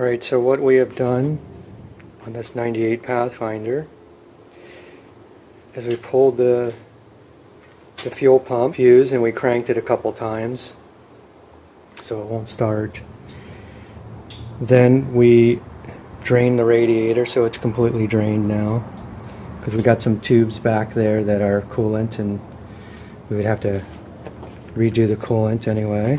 Alright, so what we have done on this 98 Pathfinder is we pulled the fuel pump fuse and we cranked it a couple times so it won't start. Then we drained the radiator so it's completely drained now, because we got some tubes back there that are coolant and we would have to redo the coolant anyway.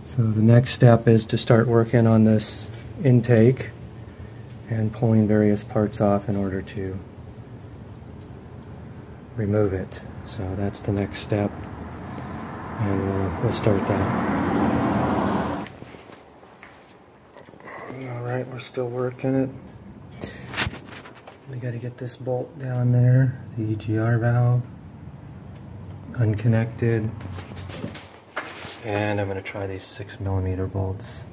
So the next step is to start working on this intake and pulling various parts off in order to remove it. So that's the next step, and we'll start that. Alright, we're still working it. We got to get this bolt down there, the EGR valve, unconnected. And I'm going to try these 6mm bolts.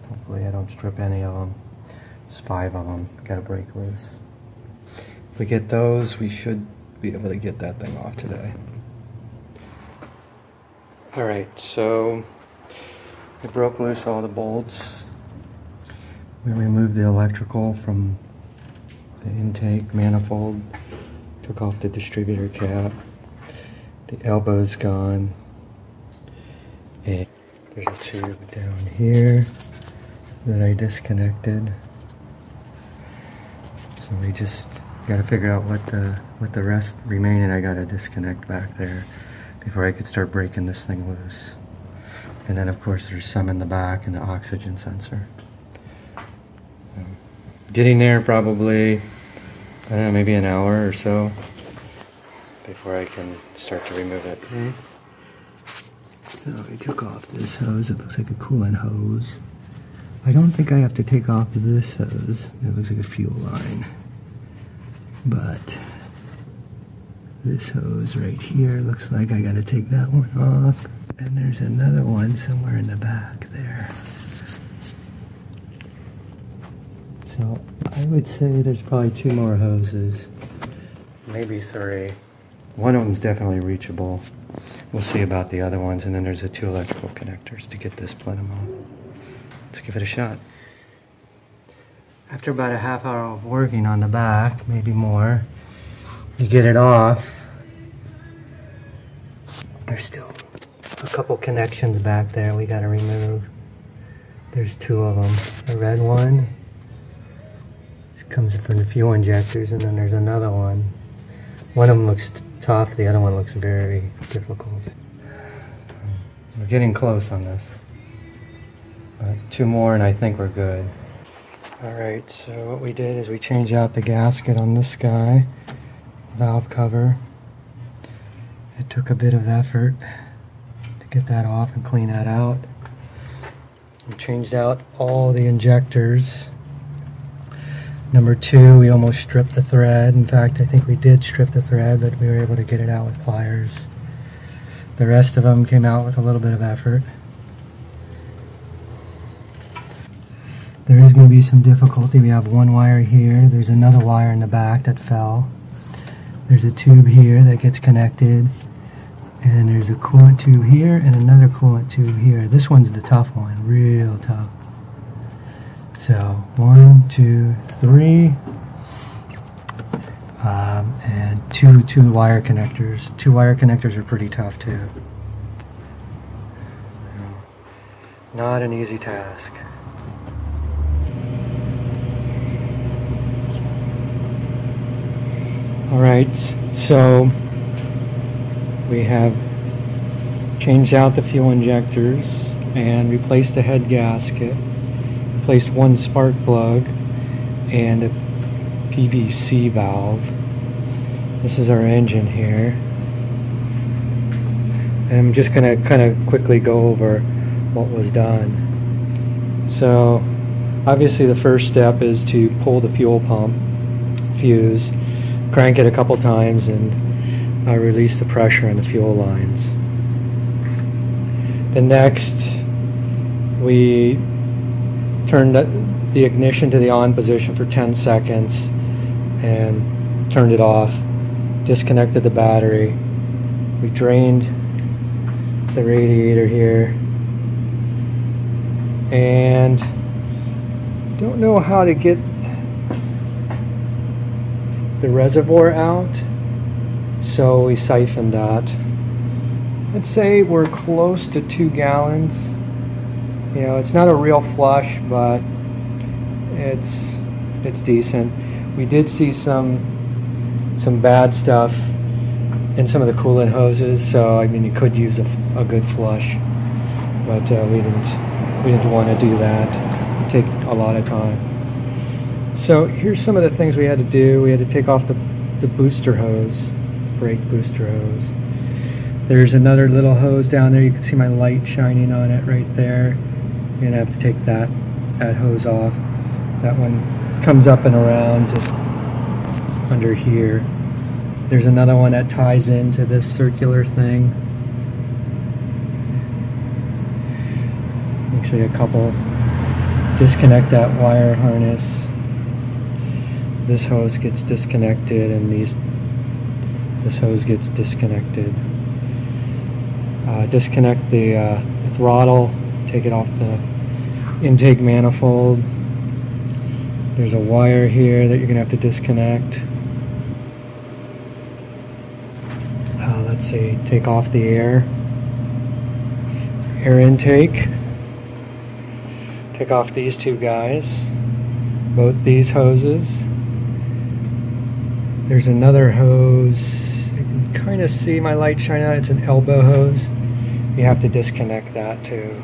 Hopefully I don't strip any of them. There's 5 of them. Got to break loose. If we get those, we should be able to get that thing off today. Alright, so we broke loose all the bolts. We removed the electrical from the intake manifold. Took off the distributor cap. The elbow's gone. And there's a tube down here that I disconnected. So we just got to figure out what the rest remaining I got to disconnect back there before I could start breaking this thing loose. And then of course there's some in the back and the oxygen sensor. Getting there probably, I don't know, maybe an hour or so before I can start to remove it. Okay. So I took off this hose. It looks like a coolant hose. I don't think I have to take off this hose. It looks like a fuel line. But this hose right here looks like I gotta take that one off. And there's another one somewhere in the back there. So I would say there's probably 2 more hoses. Maybe 3. One of them's definitely reachable. We'll see about the other ones, and then there's the 2 electrical connectors to get this plenum on. Let's give it a shot. After about a half hour of working on the back, maybe more, you get it off. There's still a couple connections back there we gotta remove. There's 2 of them. A red one comes from the fuel injectors, and then there's another one. One of them looks tough, the other one looks very difficult. We're getting close on this. 2 more and I think we're good. Alright, so what we did is we changed out the gasket on this guy, valve cover. It took a bit of effort to get that off and clean that out. We changed out all the injectors. Number 2, we almost stripped the thread. In fact, I think we did strip the thread, but we were able to get it out with pliers. The rest of them came out with a little bit of effort. There is going to be some difficulty. We have 1 wire here. There's another wire in the back that fell. There's a tube here that gets connected. And there's a coolant tube here and another coolant tube here. This one's the tough one, real tough. So 1, 2, 3, and two wire connectors. 2 wire connectors are pretty tough too. Not an easy task. All right, so we have changed out the fuel injectors and replaced the head gasket. Placed 1 spark plug and a PCV valve. This is our engine here. And I'm just going to kind of quickly go over what was done. So obviously the first step is to pull the fuel pump fuse, crank it a couple times, and release the pressure in the fuel lines. Then next we turned the ignition to the on position for 10 seconds and turned it off, disconnected the battery. We drained the radiator here and don't know how to get the reservoir out, so we siphoned that. Let's say we're close to 2 gallons. You know, it's not a real flush, but it's decent. We did see some bad stuff in some of the coolant hoses, so I mean you could use a good flush, but we didn't want to do that. It'd take a lot of time. So here's some of the things we had to do. We had to take off the booster hose, the brake booster hose. There's another little hose down there. You can see my light shining on it right there. You're gonna have to take that hose off. That one comes up and around to under here. There's another one that ties into this circular thing. Actually a couple. Disconnect that wire harness. This hose gets disconnected, and this hose gets disconnected. Disconnect the throttle, take it off the intake manifold. There's a wire here that you're gonna have to disconnect. Let's see, take off the air intake. Take off these two guys, both these hoses. There's another hose. You can kind of see my light shine on it. It's an elbow hose. You have to disconnect that too.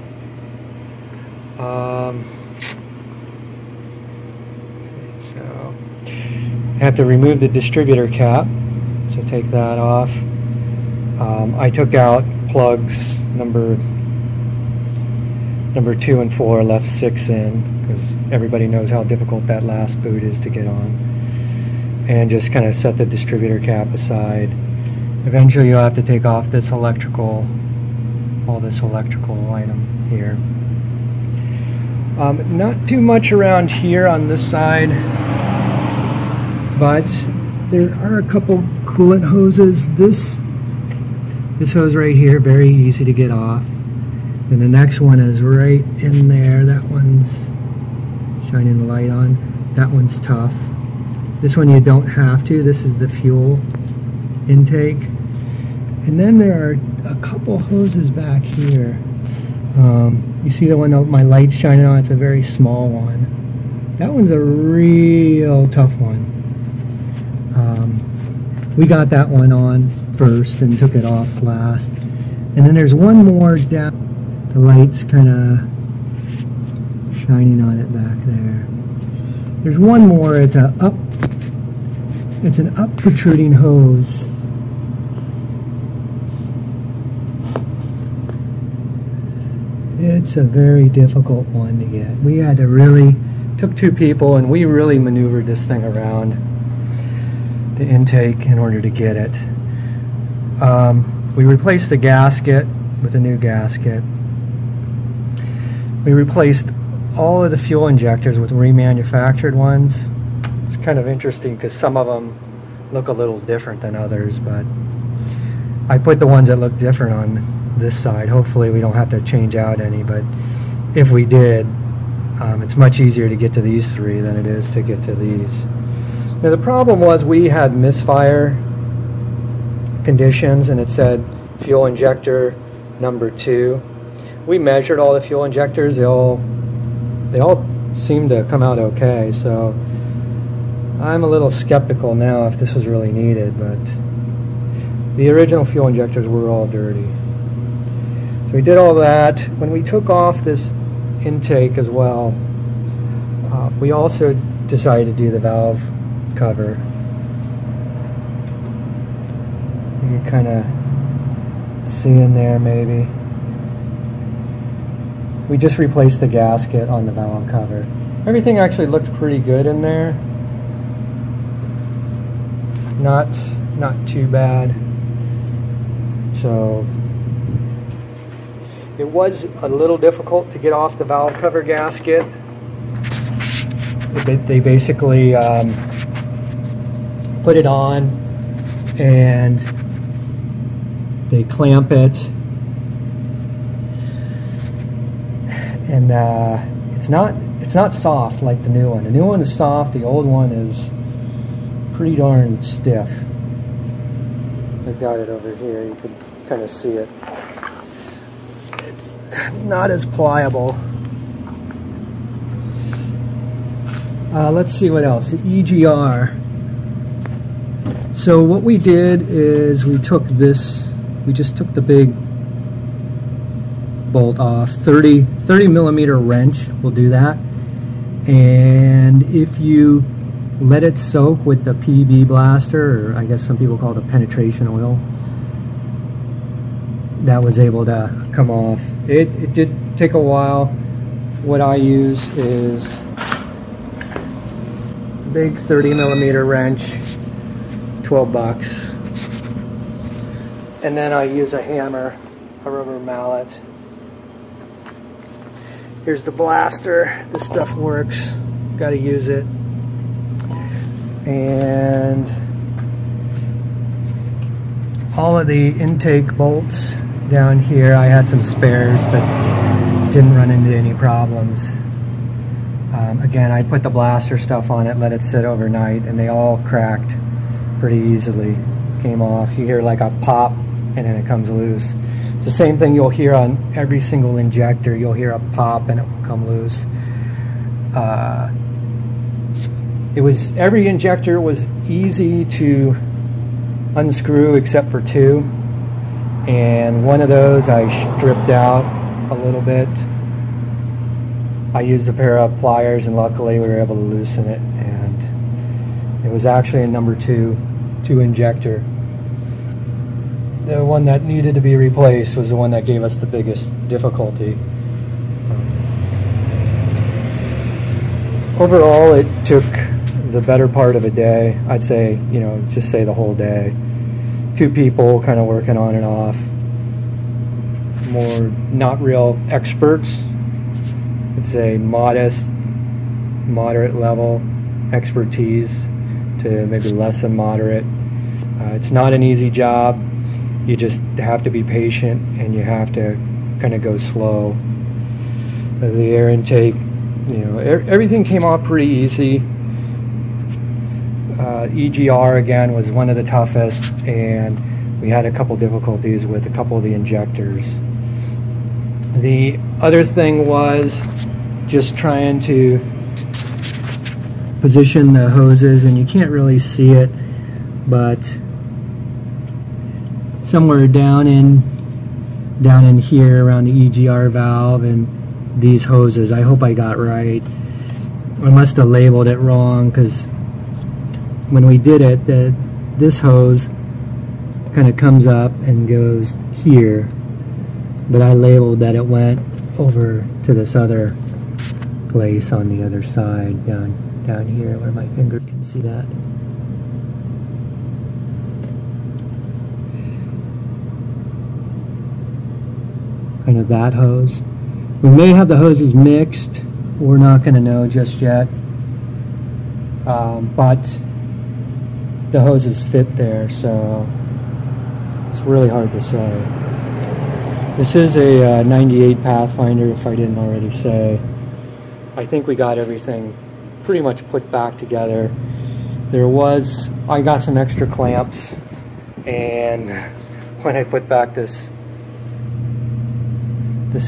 So you have to remove the distributor cap. So take that off. I took out plugs number 2 and 4, left 6 in, because everybody knows how difficult that last boot is to get on. And just kind of set the distributor cap aside. Eventually you'll have to take off this electrical, all this electrical item here. Not too much around here on this side, but there are a couple coolant hoses. This hose right here, very easy to get off. And the next one is right in there. That one's shining the light on. That one's tough. This one you don't have to. This is the fuel intake. And then there are a couple hoses back here. You see the one that my light's shining on? It's a very small one. That one's a real tough one. We got that one on first and took it off last. And then there's one more down. The light's kind of shining on it back there. There's one more. It's an up protruding hose. It's a very difficult one to get. We had to really, took 2 people, and we really maneuvered this thing around the intake in order to get it. We replaced the gasket with a new gasket. We replaced all of the fuel injectors with remanufactured ones. It's kind of interesting because some of them look a little different than others, but I put the ones that look different on this side. Hopefully we don't have to change out any, but if we did, it's much easier to get to these 3 than it is to get to these. Now the problem was we had misfire conditions, and it said fuel injector number 2. We measured all the fuel injectors. They all seem to come out okay, so I'm a little skeptical now if this was really needed, but the original fuel injectors were all dirty. So we did all that. When we took off this intake as well, we also decided to do the valve cover. You can kind of see in there maybe. We just replaced the gasket on the valve cover. Everything actually looked pretty good in there. Not too bad. So it was a little difficult to get off the valve cover gasket. They basically put it on and they clamp it, and it's not soft like the new one. The new one is soft. The old one is pretty darn stiff. I've got it over here. You can kind of see it. It's not as pliable. Let's see what else. The EGR. So what we did is we just took the big bolt off. 30 millimeter wrench will do that. And if you let it soak with the PB blaster, or I guess some people call it the penetration oil, that was able to come off. It did take a while. What I use is the big 30 millimeter wrench, 12 bucks. And then I use a hammer, a rubber mallet. Here's the blaster. This stuff works. Got to use it. And all of the intake bolts down here, I had some spares, but didn't run into any problems. Again, I put the blaster stuff on it, let it sit overnight, and they all cracked pretty easily. Came off. You hear like a pop, and then it comes loose. It's the same thing you'll hear on every single injector. You'll hear a pop and it will come loose. Every injector was easy to unscrew except for two, and one of those I stripped out a little bit. I used a pair of pliers, and luckily we were able to loosen it, and it was actually a number two injector. The one that needed to be replaced was the one that gave us the biggest difficulty. Overall, it took the better part of a day. I'd say, just say the whole day. Two people kind of working on and off. More not real experts. It's a moderate level expertise to maybe less than moderate. It's not an easy job. You just have to be patient, and you have to kind of go slow. The air intake, everything came off pretty easy. EGR again was one of the toughest, and we had a couple difficulties with a couple of the injectors. The other thing was just trying to position the hoses, and you can't really see it, but somewhere down in here around the EGR valve and these hoses, I hope I got right. I must have labeled it wrong, because when we did it, this hose kind of comes up and goes here, but I labeled that it went over to this other place on the other side, down here where my finger can see that. Kind of that hose. We may have the hoses mixed. We're not going to know just yet. But the hoses fit there, so it's really hard to say. This is a 98 Pathfinder, if I didn't already say. I think we got everything pretty much put back together. I got some extra clamps, and when I put back this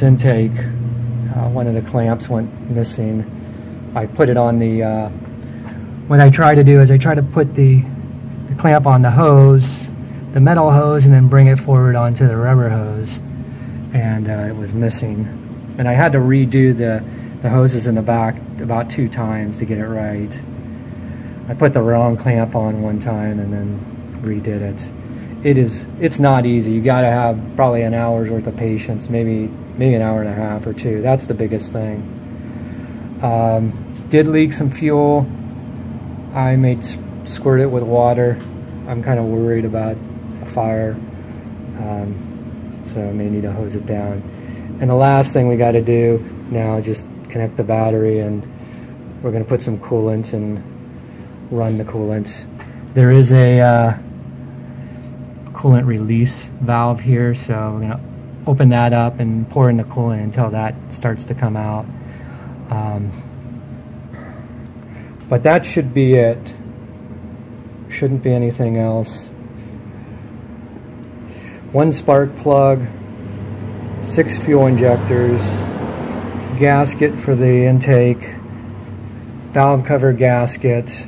intake, one of the clamps went missing. I put it on the, what I try to do is I try to put the clamp on the hose, the metal hose, and then bring it forward onto the rubber hose, and it was missing. And I had to redo the hoses in the back about 2 times to get it right. I put the wrong clamp on one time and then redid it. It's not easy. You got to have probably an hour's worth of patience, maybe an hour and a half or 2. That's the biggest thing. Did leak some fuel. I may squirt it with water. I'm kind of worried about a fire, so I may need to hose it down. And the last thing we got to do now is just connect the battery, and we're going to put some coolant and run the coolant. There is a coolant release valve here, so we're going to open that up and pour in the coolant until that starts to come out. But that should be it. Shouldn't be anything else. 1 spark plug, 6 fuel injectors, gasket for the intake, valve cover gasket.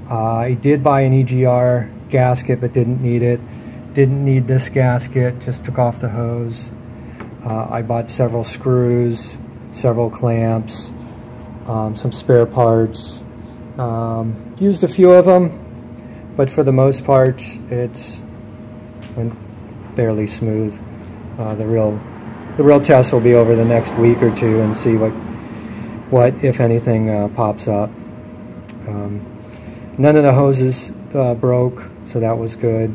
I did buy an EGR gasket but didn't need it. Didn't need this gasket, just took off the hose. I bought several screws, several clamps, some spare parts. Used a few of them, but for the most part it went fairly smooth. The real test will be over the next week or two and see what if anything pops up. None of the hoses broke, so that was good,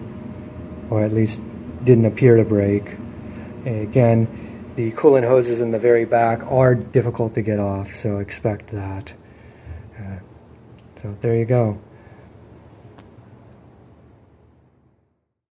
or at least didn't appear to break. And again, the coolant hoses in the very back are difficult to get off, so expect that. So there you go.